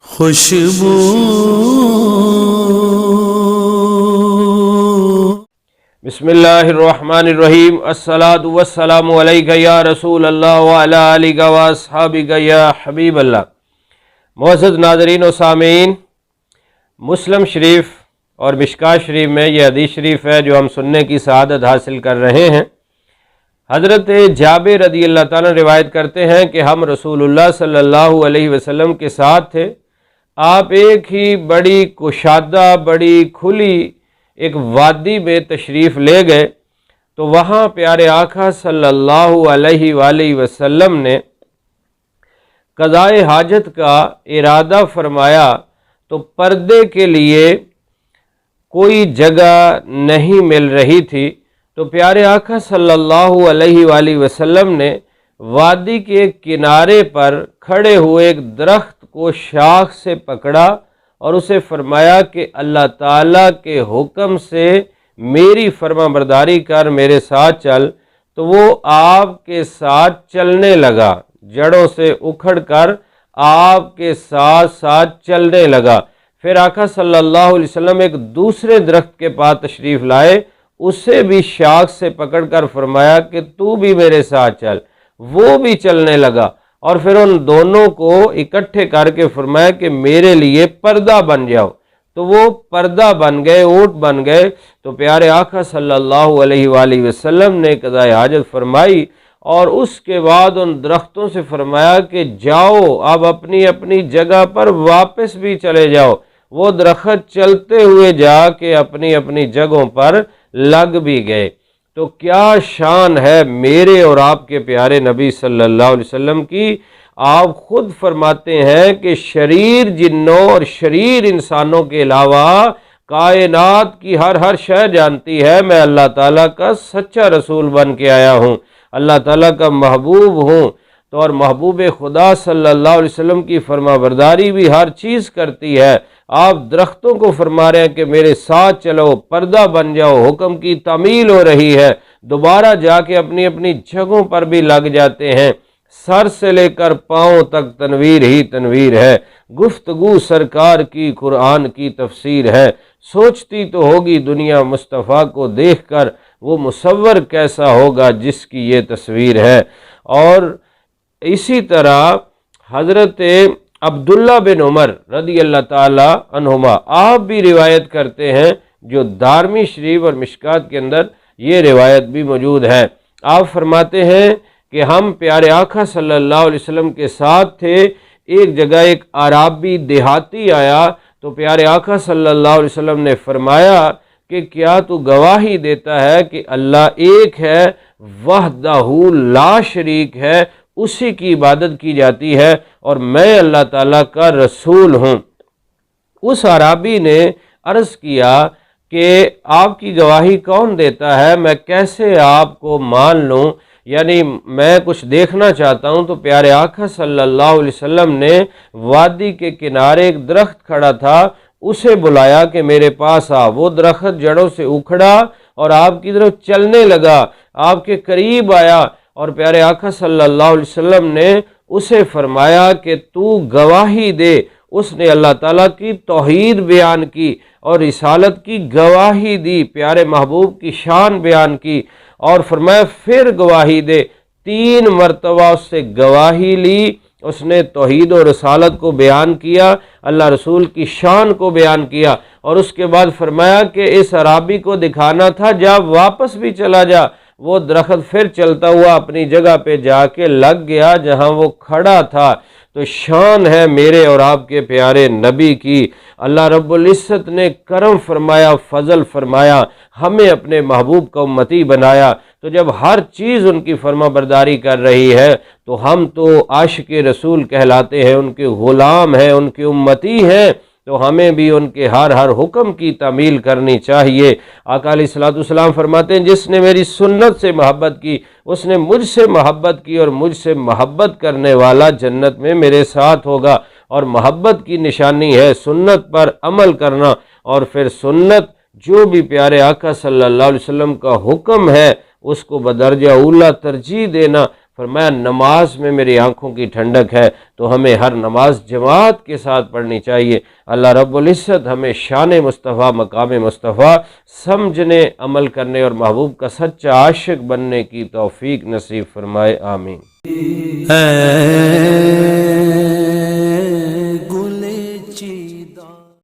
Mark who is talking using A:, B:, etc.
A: خوشبو
B: بسم اللہ الرحمن الرحیم الصلاۃ والسلام علیک یا رسول اللہ وعلی آلک واصحابک یا حبیب اللہ۔ معزز ناظرین و سامعین، مسلم شریف اور مشکوٰۃ شریف میں یہ حدیث شریف ہے جو ہم سننے کی سعادت حاصل کر رہے ہیں۔ حضرت جابر رضی اللہ تعالیٰ روایت کرتے ہیں کہ ہم رسول اللہ صلی اللہ علیہ وسلم کے ساتھ تھے۔ آپ ایک ہی بڑی کشادہ، بڑی کھلی ایک وادی میں تشریف لے گئے، تو وہاں پیارے آقا صلی اللہ علیہ وآلہ وسلم نے قضائے حاجت کا ارادہ فرمایا، تو پردے کے لیے کوئی جگہ نہیں مل رہی تھی، تو پیارے آقا صلی اللہ علیہ وآلہ وسلم نے وادی کے کنارے پر کھڑے ہوئے ایک درخت کو شاخ سے پکڑا اور اسے فرمایا کہ اللہ تعالیٰ کے حکم سے میری فرما برداری کر، میرے ساتھ چل۔ تو وہ آپ کے ساتھ چلنے لگا، جڑوں سے اکھڑ کر آپ کے ساتھ ساتھ چلنے لگا۔ پھر آقا صلی اللہ علیہ وسلم ایک دوسرے درخت کے پاس تشریف لائے، اسے بھی شاخ سے پکڑ کر فرمایا کہ تو بھی میرے ساتھ چل۔ وہ بھی چلنے لگا، اور پھر ان دونوں کو اکٹھے کر کے فرمایا کہ میرے لیے پردہ بن جاؤ۔ تو وہ پردہ بن گئے، اونٹ بن گئے۔ تو پیارے آقا صلی اللہ علیہ وآلہ وسلم نے قضائے حاجت فرمائی، اور اس کے بعد ان درختوں سے فرمایا کہ جاؤ، اب اپنی اپنی جگہ پر واپس بھی چلے جاؤ۔ وہ درخت چلتے ہوئے جا کے اپنی اپنی جگہوں پر لگ بھی گئے۔ تو کیا شان ہے میرے اور آپ کے پیارے نبی صلی اللہ علیہ وسلم کی۔ آپ خود فرماتے ہیں کہ شریر جنوں اور شریر انسانوں کے علاوہ کائنات کی ہر شے جانتی ہے میں اللہ تعالیٰ کا سچا رسول بن کے آیا ہوں، اللہ تعالیٰ کا محبوب ہوں۔ تو اور محبوب خدا صلی اللہ علیہ وسلم کی فرما برداری بھی ہر چیز کرتی ہے۔ آپ درختوں کو فرما رہے ہیں کہ میرے ساتھ چلو، پردہ بن جاؤ، حکم کی تعمیل ہو رہی ہے۔ دوبارہ جا کے اپنی اپنی جگہوں پر بھی لگ جاتے ہیں۔ سر سے لے کر پاؤں تک تنویر ہی تنویر ہے، گفتگو سرکار کی قرآن کی تفسیر ہے۔ سوچتی تو ہوگی دنیا مصطفیٰ کو دیکھ کر، وہ مصور کیسا ہوگا جس کی یہ تصویر ہے۔ اور اسی طرح حضرت عبداللہ بن عمر رضی اللہ تعالی عنہما آپ بھی روایت کرتے ہیں، جو دارمی شریف اور مشکوٰۃ کے اندر یہ روایت بھی موجود ہے۔ آپ فرماتے ہیں کہ ہم پیارے آقا صلی اللہ علیہ وسلم کے ساتھ تھے۔ ایک جگہ ایک اعرابی دیہاتی آیا، تو پیارے آقا صلی اللہ علیہ وسلم نے فرمایا کہ کیا تو گواہی دیتا ہے کہ اللہ ایک ہے، وحدہ لا شریک ہے، اسی کی عبادت کی جاتی ہے، اور میں اللہ تعالیٰ کا رسول ہوں۔ اس اعرابی نے عرض کیا کہ آپ کی گواہی کون دیتا ہے، میں کیسے آپ کو مان لوں، یعنی میں کچھ دیکھنا چاہتا ہوں۔ تو پیارے آقا صلی اللہ علیہ وسلم نے وادی کے کنارے ایک درخت کھڑا تھا، اسے بلایا کہ میرے پاس آ۔ وہ درخت جڑوں سے اکھڑا اور آپ کی طرف چلنے لگا، آپ کے قریب آیا، اور پیارے آقا صلی اللہ علیہ وسلم نے اسے فرمایا کہ تو گواہی دے۔ اس نے اللہ تعالیٰ کی توحید بیان کی اور رسالت کی گواہی دی، پیارے محبوب کی شان بیان کی، اور فرمایا پھر گواہی دے۔ 3 مرتبہ اس سے گواہی لی، اس نے توحید و رسالت کو بیان کیا، اللہ رسول کی شان کو بیان کیا، اور اس کے بعد فرمایا کہ اس اعرابی کو دکھانا تھا، جا واپس بھی چلا جا۔ وہ درخت پھر چلتا ہوا اپنی جگہ پہ جا کے لگ گیا جہاں وہ کھڑا تھا۔ تو شان ہے میرے اور آپ کے پیارے نبی کی۔ اللہ رب العزت نے کرم فرمایا، فضل فرمایا، ہمیں اپنے محبوب کا امتی بنایا۔ تو جب ہر چیز ان کی فرما برداری کر رہی ہے، تو ہم تو عاشق رسول کہلاتے ہیں، ان کے غلام ہیں، ان کے امتی ہیں، تو ہمیں بھی ان کے ہر حکم کی تعمیل کرنی چاہیے۔ آقا علیہ الصلوۃ والسلام فرماتے ہیں جس نے میری سنت سے محبت کی، اس نے مجھ سے محبت کی، اور مجھ سے محبت کرنے والا جنت میں میرے ساتھ ہوگا۔ اور محبت کی نشانی ہے سنت پر عمل کرنا، اور پھر سنت جو بھی پیارے آقا صلی اللہ علیہ وسلم کا حکم ہے اس کو بدرجہ اولا ترجیح دینا، فرمایا نماز میں میری آنکھوں کی ٹھنڈک ہے، تو ہمیں ہر نماز جماعت کے ساتھ پڑھنی چاہیے۔ اللہ رب العزت ہمیں شان مصطفیٰ، مقام مصطفیٰ سمجھنے، عمل کرنے اور محبوب کا سچا عاشق بننے کی توفیق نصیب فرمائے، آمین۔